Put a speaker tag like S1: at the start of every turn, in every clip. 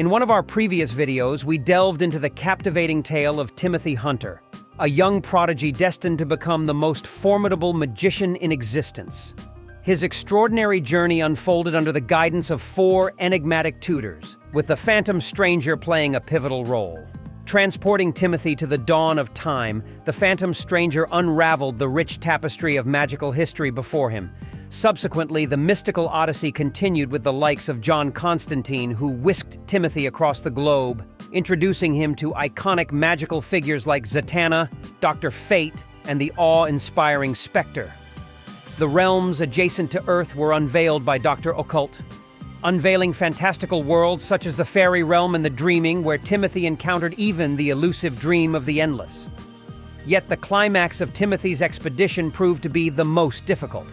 S1: In one of our previous videos, we delved into the captivating tale of Timothy Hunter, a young prodigy destined to become the most formidable magician in existence. His extraordinary journey unfolded under the guidance of 4 enigmatic tutors, with the phantom stranger playing a pivotal role. Transporting Timothy to the dawn of time, the phantom stranger unraveled the rich tapestry of magical history before him. Subsequently, the mystical odyssey continued with the likes of John Constantine, who whisked Timothy across the globe, introducing him to iconic magical figures like Zatanna, Dr. Fate, and the awe-inspiring Spectre. The realms adjacent to Earth were unveiled by Dr. Occult, unveiling fantastical worlds such as the fairy realm and the dreaming, where Timothy encountered even the elusive dream of the endless. Yet the climax of Timothy's expedition proved to be the most difficult.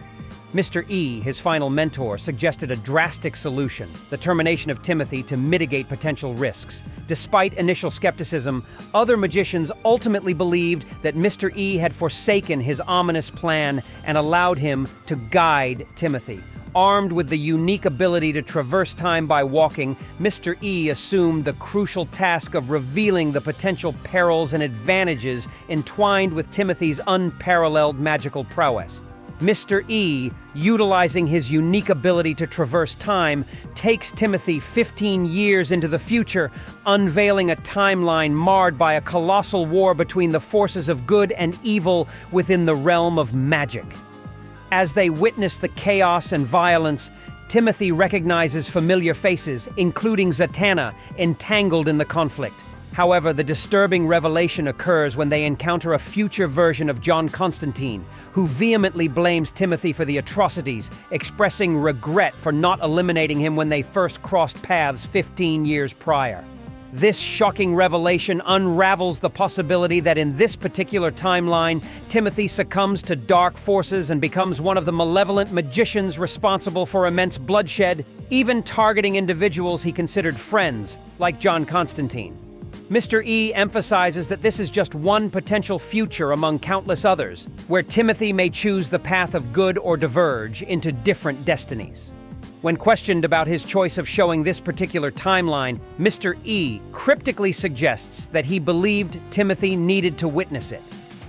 S1: Mr. E, his final mentor, suggested a drastic solution, the termination of Timothy to mitigate potential risks. Despite initial skepticism, other magicians ultimately believed that Mr. E had forsaken his ominous plan and allowed him to guide Timothy. Armed with the unique ability to traverse time by walking, Mr. E assumed the crucial task of revealing the potential perils and advantages entwined with Timothy's unparalleled magical prowess. Mr. E, utilizing his unique ability to traverse time, takes Timothy 15 years into the future, unveiling a timeline marred by a colossal war between the forces of good and evil within the realm of magic. As they witness the chaos and violence, Timothy recognizes familiar faces, including Zatanna, entangled in the conflict. However, the disturbing revelation occurs when they encounter a future version of John Constantine, who vehemently blames Timothy for the atrocities, expressing regret for not eliminating him when they first crossed paths 15 years prior. This shocking revelation unravels the possibility that in this particular timeline, Timothy succumbs to dark forces and becomes one of the malevolent magicians responsible for immense bloodshed, even targeting individuals he considered friends, like John Constantine. Mr. E emphasizes that this is just one potential future among countless others, where Timothy may choose the path of good or diverge into different destinies. When questioned about his choice of showing this particular timeline, Mr. E cryptically suggests that he believed Timothy needed to witness it.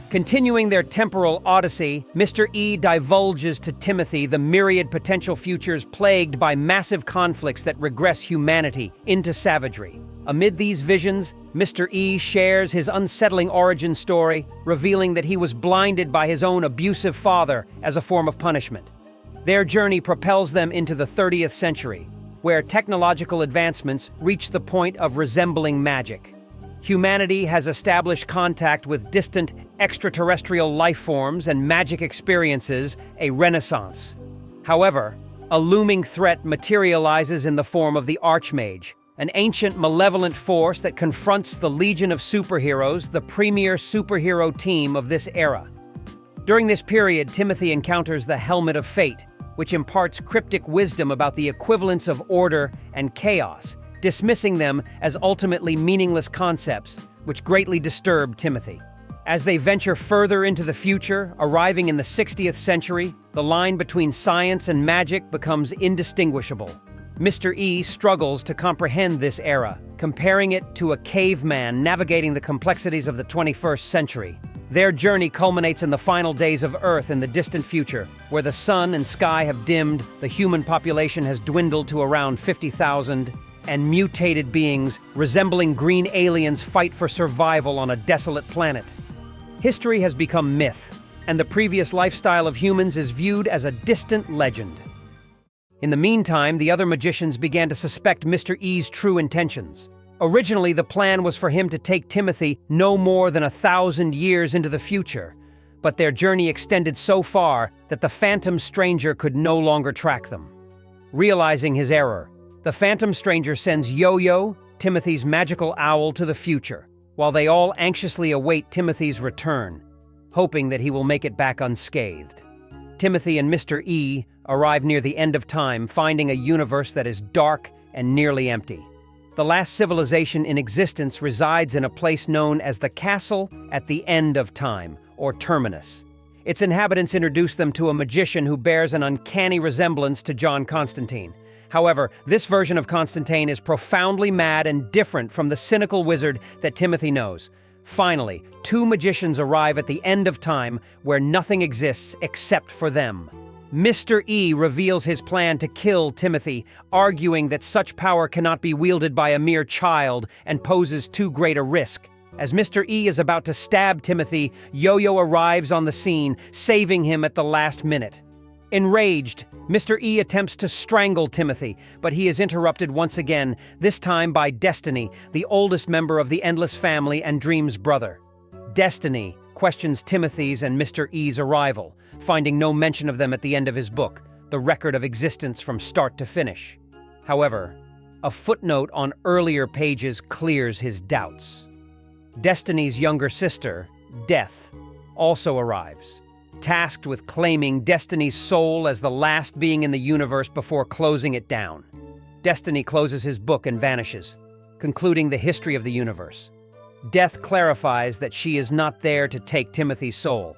S1: Continuing their temporal odyssey, Mr. E divulges to Timothy the myriad potential futures plagued by massive conflicts that regress humanity into savagery. Amid these visions, Mr. E shares his unsettling origin story, revealing that he was blinded by his own abusive father as a form of punishment. Their journey propels them into the 30th century, where technological advancements reach the point of resembling magic. Humanity has established contact with distant extraterrestrial life forms and magic experiences a renaissance. However, a looming threat materializes in the form of the Archmage, an ancient malevolent force that confronts the Legion of Superheroes, the premier superhero team of this era. During this period, Timothy encounters the Helmet of Fate, which imparts cryptic wisdom about the equivalence of order and chaos, dismissing them as ultimately meaningless concepts, which greatly disturbed Timothy. As they venture further into the future, arriving in the 60th century, the line between science and magic becomes indistinguishable. Mr. E struggles to comprehend this era, comparing it to a caveman navigating the complexities of the 21st century. Their journey culminates in the final days of Earth in the distant future, where the sun and sky have dimmed, the human population has dwindled to around 50,000, and mutated beings resembling green aliens fight for survival on a desolate planet. History has become myth, and the previous lifestyle of humans is viewed as a distant legend. In the meantime, the other magicians began to suspect Mr. E's true intentions. Originally, the plan was for him to take Timothy no more than 1,000 years into the future, but their journey extended so far that the phantom stranger could no longer track them. Realizing his error, the phantom stranger sends Yo-Yo, Timothy's magical owl, to the future, while they all anxiously await Timothy's return, hoping that he will make it back unscathed. Timothy and Mr. E arrive near the end of time, finding a universe that is dark and nearly empty. The last civilization in existence resides in a place known as the Castle at the End of Time, or Terminus. Its inhabitants introduce them to a magician who bears an uncanny resemblance to John Constantine. However, this version of Constantine is profoundly mad and different from the cynical wizard that Timothy knows. Finally, two magicians arrive at the end of time where nothing exists except for them. Mr. E reveals his plan to kill Timothy, arguing that such power cannot be wielded by a mere child and poses too great a risk. As Mr. E is about to stab Timothy, Yo-Yo arrives on the scene, saving him at the last minute. Enraged, Mr. E attempts to strangle Timothy, but he is interrupted once again, this time by Destiny, the oldest member of the Endless family and Dream's brother. Destiny questions Timothy's and Mr. E's arrival, finding no mention of them at the end of his book, The Record of Existence from Start to Finish. However, a footnote on earlier pages clears his doubts. Destiny's younger sister, Death, also arrives, tasked with claiming Destiny's soul as the last being in the universe before closing it down. Destiny closes his book and vanishes, concluding the history of the universe. Death clarifies that she is not there to take Timothy's soul,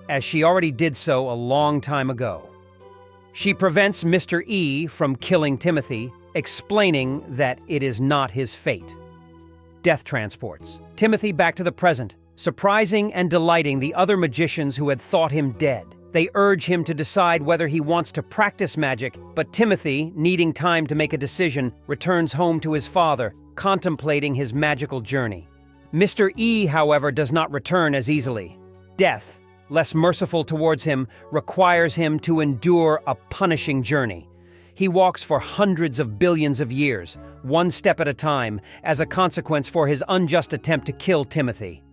S1: as she already did so a long time ago. She prevents Mr. E from killing Timothy, explaining that it is not his fate. Death transports Timothy back to the present, surprising and delighting the other magicians who had thought him dead. They urge him to decide whether he wants to practice magic, but Timothy, needing time to make a decision, returns home to his father, contemplating his magical journey. Mr. E, however, does not return as easily. Death, less merciful towards him, requires him to endure a punishing journey. He walks for hundreds of billions of years, one step at a time, as a consequence for his unjust attempt to kill Timothy.